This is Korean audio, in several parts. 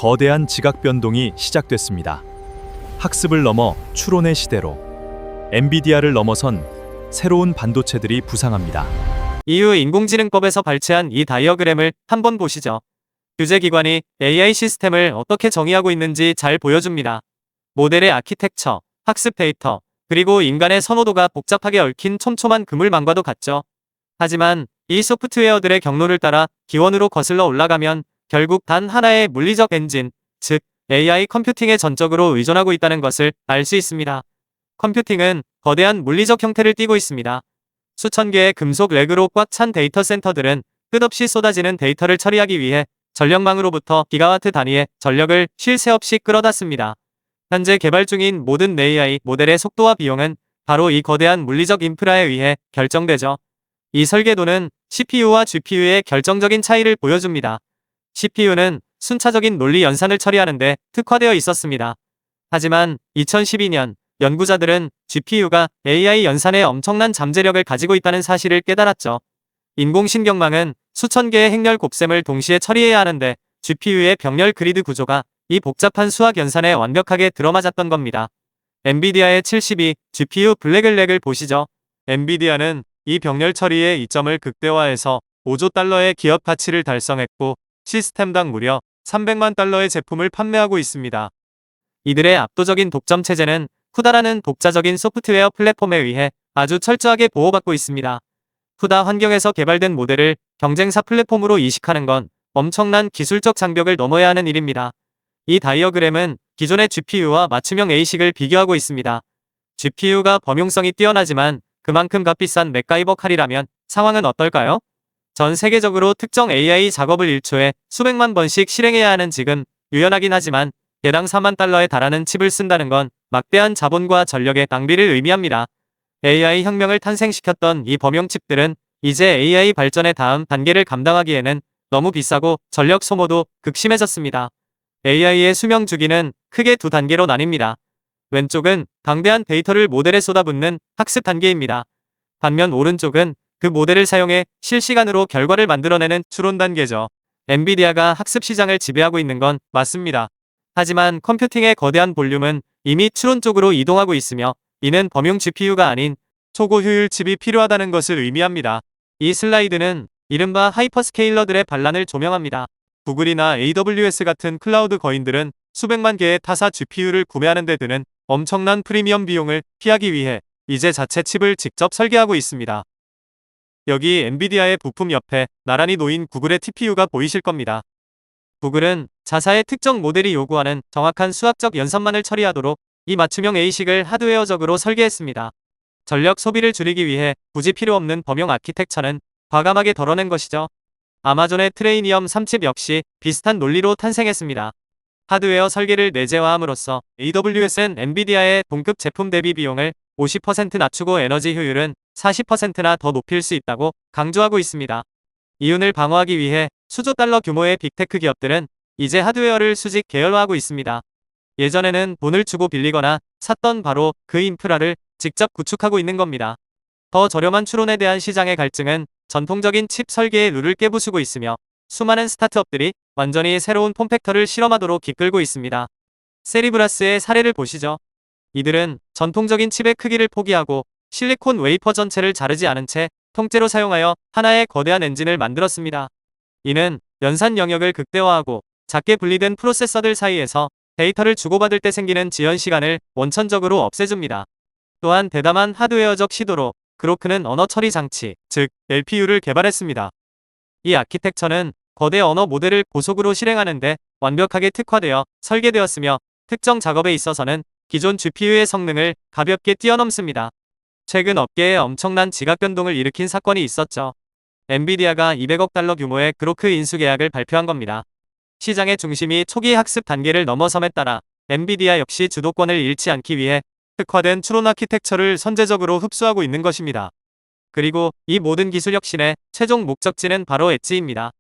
거대한 지각 변동이 시작됐습니다. 학습을 넘어 추론의 시대로 엔비디아를 넘어선 새로운 반도체들이 부상합니다. 이후 인공지능법에서 발췌한 이 다이어그램을 한번 보시죠. 규제기관이 AI 시스템을 어떻게 정의하고 있는지 잘 보여줍니다. 모델의 아키텍처, 학습 데이터, 그리고 인간의 선호도가 복잡하게 얽힌 촘촘한 그물망과도 같죠. 하지만 이 소프트웨어들의 경로를 따라 기원으로 거슬러 올라가면 결국 단 하나의 물리적 엔진, 즉 AI 컴퓨팅에 전적으로 의존하고 있다는 것을 알 수 있습니다. 컴퓨팅은 거대한 물리적 형태를 띠고 있습니다. 수천 개의 금속 렉으로 꽉 찬 데이터 센터들은 끝없이 쏟아지는 데이터를 처리하기 위해 전력망으로부터 기가와트 단위의 전력을 쉴 새 없이 끌어다 씁니다. 현재 개발 중인 모든 AI 모델의 속도와 비용은 바로 이 거대한 물리적 인프라에 의해 결정되죠. 이 설계도는 CPU와 GPU의 결정적인 차이를 보여줍니다. CPU는 순차적인 논리 연산을 처리하는데 특화되어 있었습니다. 하지만 2012년 연구자들은 GPU가 AI 연산에 엄청난 잠재력을 가지고 있다는 사실을 깨달았죠. 인공신경망은 수천 개의 행렬 곱셈을 동시에 처리해야 하는데 GPU의 병렬 그리드 구조가 이 복잡한 수학 연산에 완벽하게 들어맞았던 겁니다. 엔비디아의 72 GPU 블랙랙을 보시죠. 엔비디아는 이 병렬 처리의 이점을 극대화해서 5조 달러의 기업 가치를 달성했고 시스템당 무려 300만 달러의 제품을 판매하고 있습니다. 이들의 압도적인 독점 체제는 쿠다라는 독자적인 소프트웨어 플랫폼에 의해 아주 철저하게 보호받고 있습니다. 쿠다 환경에서 개발된 모델을 경쟁사 플랫폼으로 이식하는 건 엄청난 기술적 장벽을 넘어야 하는 일입니다. 이 다이어그램은 기존의 GPU와 맞춤형 ASIC을 비교하고 있습니다. GPU가 범용성이 뛰어나지만 그만큼 값비싼 맥가이버 칼이라면 상황은 어떨까요? 전 세계적으로 특정 AI 작업을 1초에 수백만 번씩 실행해야 하는 지금 유연하긴 하지만 개당 4만 달러에 달하는 칩을 쓴다는 건 막대한 자본과 전력의 낭비를 의미합니다. AI 혁명을 탄생시켰던 이 범용 칩들은 이제 AI 발전의 다음 단계를 감당하기에는 너무 비싸고 전력 소모도 극심해졌습니다. AI의 수명 주기는 크게 두 단계로 나뉩니다. 왼쪽은 방대한 데이터를 모델에 쏟아붓는 학습 단계입니다. 반면 오른쪽은 그 모델을 사용해 실시간으로 결과를 만들어내는 추론 단계죠. 엔비디아가 학습 시장을 지배하고 있는 건 맞습니다. 하지만 컴퓨팅의 거대한 볼륨은 이미 추론 쪽으로 이동하고 있으며 이는 범용 GPU가 아닌 초고효율 칩이 필요하다는 것을 의미합니다. 이 슬라이드는 이른바 하이퍼스케일러들의 반란을 조명합니다. 구글이나 AWS 같은 클라우드 거인들은 수백만 개의 타사 GPU를 구매하는 데 드는 엄청난 프리미엄 비용을 피하기 위해 이제 자체 칩을 직접 설계하고 있습니다. 여기 엔비디아의 부품 옆에 나란히 놓인 구글의 TPU가 보이실 겁니다. 구글은 자사의 특정 모델이 요구하는 정확한 수학적 연산만을 처리하도록 이 맞춤형 ASIC을 하드웨어적으로 설계했습니다. 전력 소비를 줄이기 위해 굳이 필요 없는 범용 아키텍처는 과감하게 덜어낸 것이죠. 아마존의 트레이니엄 3칩 역시 비슷한 논리로 탄생했습니다. 하드웨어 설계를 내재화함으로써 AWS는 엔비디아의 동급 제품 대비 비용을 50% 낮추고 에너지 효율은 40%나 더 높일 수 있다고 강조하고 있습니다. 이윤을 방어하기 위해 수조 달러 규모의 빅테크 기업들은 이제 하드웨어를 수직 계열화하고 있습니다. 예전에는 돈을 주고 빌리거나 샀던 바로 그 인프라를 직접 구축하고 있는 겁니다. 더 저렴한 추론에 대한 시장의 갈증은 전통적인 칩 설계의 룰을 깨부수고 있으며 수많은 스타트업들이 완전히 새로운 폼팩터를 실험하도록 이끌고 있습니다. 세리브라스의 사례를 보시죠. 이들은 전통적인 칩의 크기를 포기하고 실리콘 웨이퍼 전체를 자르지 않은 채 통째로 사용하여 하나의 거대한 엔진을 만들었습니다. 이는 연산 영역을 극대화하고 작게 분리된 프로세서들 사이에서 데이터를 주고받을 때 생기는 지연 시간을 원천적으로 없애줍니다. 또한 대담한 하드웨어적 시도로 그로크는 언어 처리 장치, 즉 LPU를 개발했습니다. 이 아키텍처는 거대 언어 모델을 고속으로 실행하는데 완벽하게 특화되어 설계되었으며 특정 작업에 있어서는 기존 GPU의 성능을 가볍게 뛰어넘습니다. 최근 업계에 엄청난 지각 변동을 일으킨 사건이 있었죠. 엔비디아가 200억 달러 규모의 그로크 인수 계약을 발표한 겁니다. 시장의 중심이 초기 학습 단계를 넘어섬에 따라 엔비디아 역시 주도권을 잃지 않기 위해 특화된 추론 아키텍처를 선제적으로 흡수하고 있는 것입니다. 그리고 이 모든 기술 혁신의 최종 목적지는 바로 엣지입니다.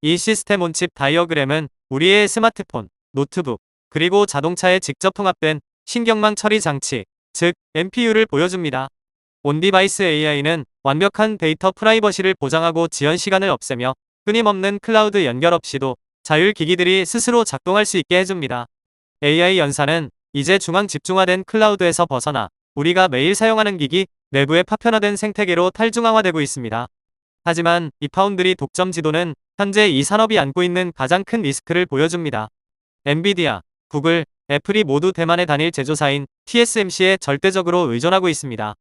이 시스템 온칩 다이어그램은 우리의 스마트폰, 노트북, 그리고 자동차에 직접 통합된 신경망 처리 장치, 즉 NPU를 보여줍니다. 온디바이스 AI는 완벽한 데이터 프라이버시를 보장하고 지연 시간을 없애며 끊임없는 클라우드 연결 없이도 자율 기기들이 스스로 작동할 수 있게 해줍니다. AI 연산은 이제 중앙 집중화된 클라우드에서 벗어나 우리가 매일 사용하는 기기 내부의 파편화된 생태계로 탈중앙화되고 있습니다. 하지만 이 파운드리 독점 지도는 현재 이 산업이 안고 있는 가장 큰 리스크를 보여줍니다. 엔비디아, 구글, 애플이 모두 대만의 단일 제조사인 TSMC에 절대적으로 의존하고 있습니다.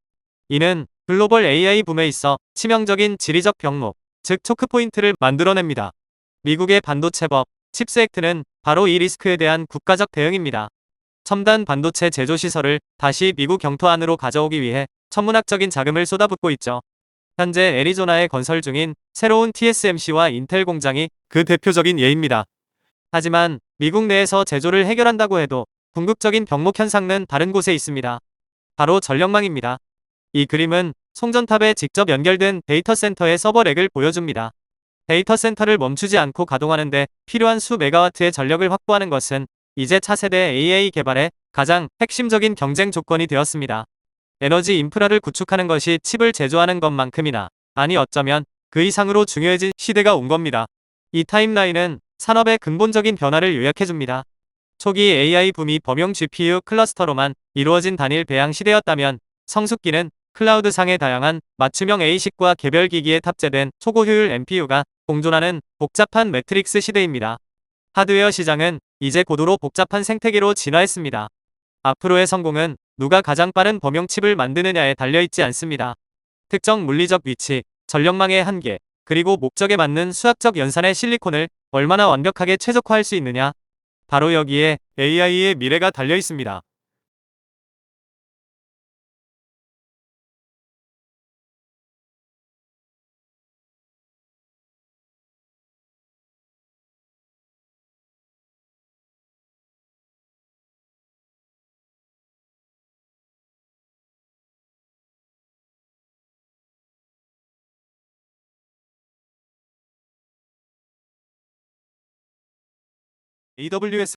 이는 글로벌 AI 붐에 있어 치명적인 지리적 병목, 즉 초크포인트를 만들어냅니다. 미국의 반도체법, 칩스 액트는 바로 이 리스크에 대한 국가적 대응입니다. 첨단 반도체 제조 시설을 다시 미국 영토 안으로 가져오기 위해 천문학적인 자금을 쏟아붓고 있죠. 현재 애리조나에 건설 중인 새로운 TSMC와 인텔 공장이 그 대표적인 예입니다. 하지만 미국 내에서 제조를 해결한다고 해도 궁극적인 병목 현상은 다른 곳에 있습니다. 바로 전력망입니다. 이 그림은 송전탑에 직접 연결된 데이터 센터의 서버렉을 보여줍니다. 데이터 센터를 멈추지 않고 가동하는데 필요한 수 메가와트의 전력을 확보하는 것은 이제 차세대 AI 개발의 가장 핵심적인 경쟁 조건이 되었습니다. 에너지 인프라를 구축하는 것이 칩을 제조하는 것만큼이나, 아니 어쩌면 그 이상으로 중요해진 시대가 온 겁니다. 이 타임라인은 산업의 근본적인 변화를 요약해줍니다. 초기 AI 붐이 범용 GPU 클러스터로만 이루어진 단일 배양 시대였다면, 성숙기는 클라우드상의 다양한 맞춤형 ASIC과 개별 기기에 탑재된 초고효율 NPU가 공존하는 복잡한 매트릭스 시대입니다. 하드웨어 시장은 이제 고도로 복잡한 생태계로 진화했습니다. 앞으로의 성공은 누가 가장 빠른 범용 칩을 만드느냐에 달려있지 않습니다. 특정 물리적 위치, 전력망의 한계, 그리고 목적에 맞는 수학적 연산의 실리콘을 얼마나 완벽하게 최적화할 수 있느냐. 바로 여기에 AI의 미래가 달려있습니다. AWS